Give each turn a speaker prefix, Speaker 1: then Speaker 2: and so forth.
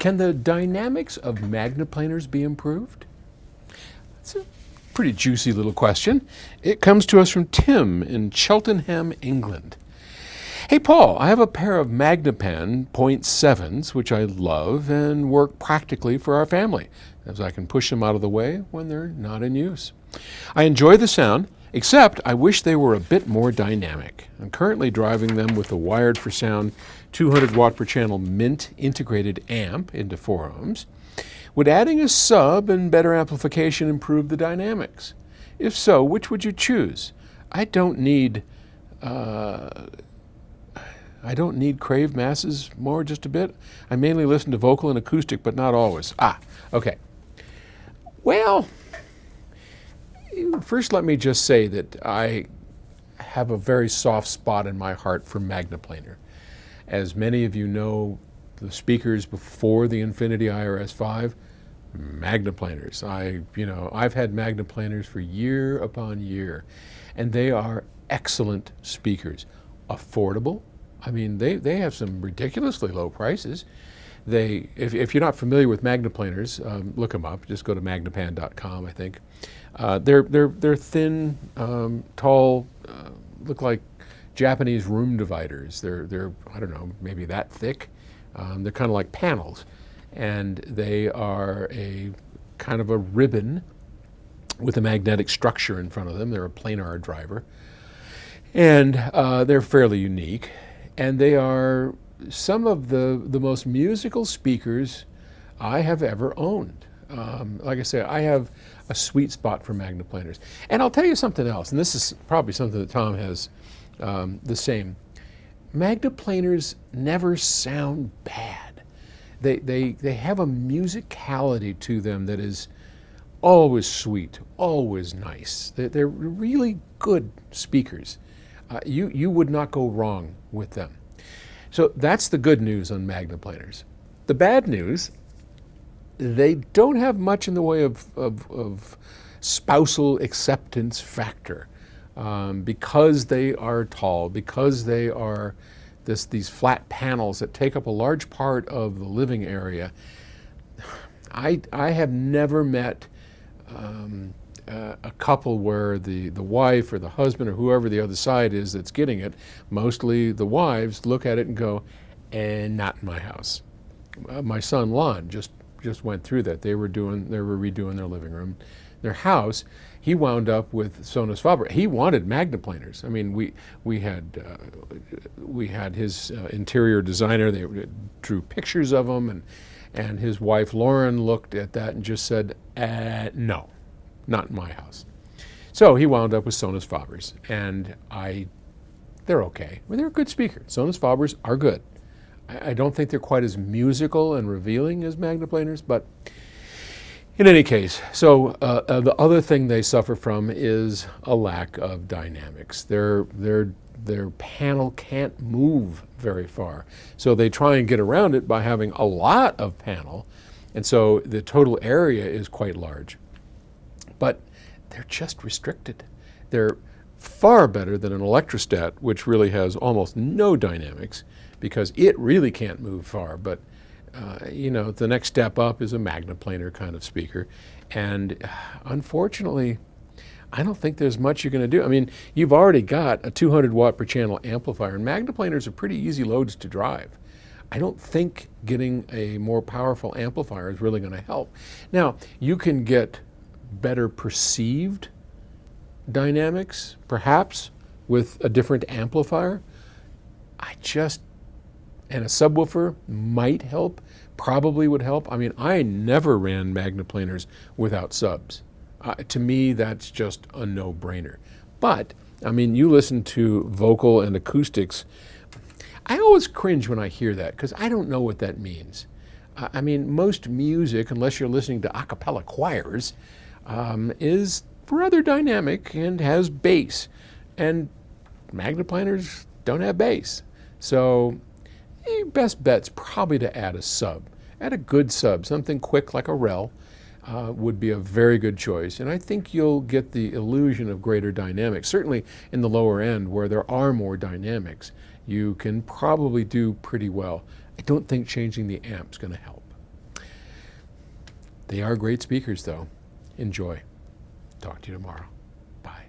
Speaker 1: Can the dynamics of Magneplanars be improved? It's a pretty juicy little question. It comes to us from Tim in Cheltenham, England. Hey Paul, I have a pair of Magnepan .7s which I love and work practically for our family, as I can push them out of the way when they're not in use. I enjoy the sound, except I wish they were a bit more dynamic. I'm currently driving them with a wired for sound 200 watt per channel Mint integrated amp into 4 ohms. Would adding a sub and better amplification improve the dynamics? If so, which would you choose? I don't need crave masses more, just a bit. I mainly listen to vocal and acoustic, but not always. Okay. Well, first let me just say that I have a very soft spot in my heart for Magneplanar. As many of you know, the speakers before the Infinity IRS-5, Magneplanars. I've had Magneplanars for year upon year, and they are excellent speakers. Affordable. I mean, they have some ridiculously low prices. If you're not familiar with Magneplanars, look them up. Just go to magnepan.com, I think. They're thin, tall, look like Japanese room dividers. They're I don't know, maybe that thick. They're kind of like panels, and they are a kind of a ribbon with a magnetic structure in front of them. They're a planar driver, and they're fairly unique, and they are some of the most musical speakers I have ever owned. Like I say, I have a sweet spot for Magneplanars. And I'll tell you something else, and this is probably something that Tom has the same. Magneplanars never sound bad. They have a musicality to them that is always sweet, always nice. They're really good speakers. You would not go wrong with them. So that's the good news on Magneplanars. The bad news, they don't have much in the way of spousal acceptance factor. Because they are tall, because they are these flat panels that take up a large part of the living area. I have never met a couple where the wife or the husband or whoever the other side is that's getting it, mostly the wives, look at it and go, not in my house. My son Lon just went through that. They were redoing their living room, their house. He wound up with Sonus Faber. He wanted Magneplanars. I mean, we had his interior designer. They drew pictures of them, and his wife Lauren looked at that and just said, no, not in my house. So he wound up with Sonus Fabers, and they're okay. Well, they're a good speaker. Sonus Fabers are good. I don't think they're quite as musical and revealing as Magneplanars, but in any case, so the other thing they suffer from is a lack of dynamics. Their panel can't move very far, so they try and get around it by having a lot of panel, and so the total area is quite large. But they're just restricted. They're far better than an electrostat, which really has almost no dynamics because it really can't move far. But the next step up is a Magneplanar kind of speaker, and unfortunately, I don't think there's much you're going to do. I mean, you've already got a 200 watt per channel amplifier, and Magneplanars are pretty easy loads to drive. I don't think getting a more powerful amplifier is really going to help. Now, you can get better perceived dynamics, perhaps, with a different amplifier. And a subwoofer might help, probably would help. I mean, I never ran Magneplanars without subs. To me, that's just a no-brainer. But, I mean, you listen to vocal and acoustics, I always cringe when I hear that because I don't know what that means. I mean, most music, unless you're listening to a cappella choirs, is rather dynamic and has bass. And Magneplanars don't have bass. So your best bet's probably to add a sub. Add a good sub, something quick like a rel would be a very good choice. And I think you'll get the illusion of greater dynamics. Certainly in the lower end where there are more dynamics, you can probably do pretty well. I don't think changing the amp's going to help. They are great speakers, though. Enjoy. Talk to you tomorrow. Bye.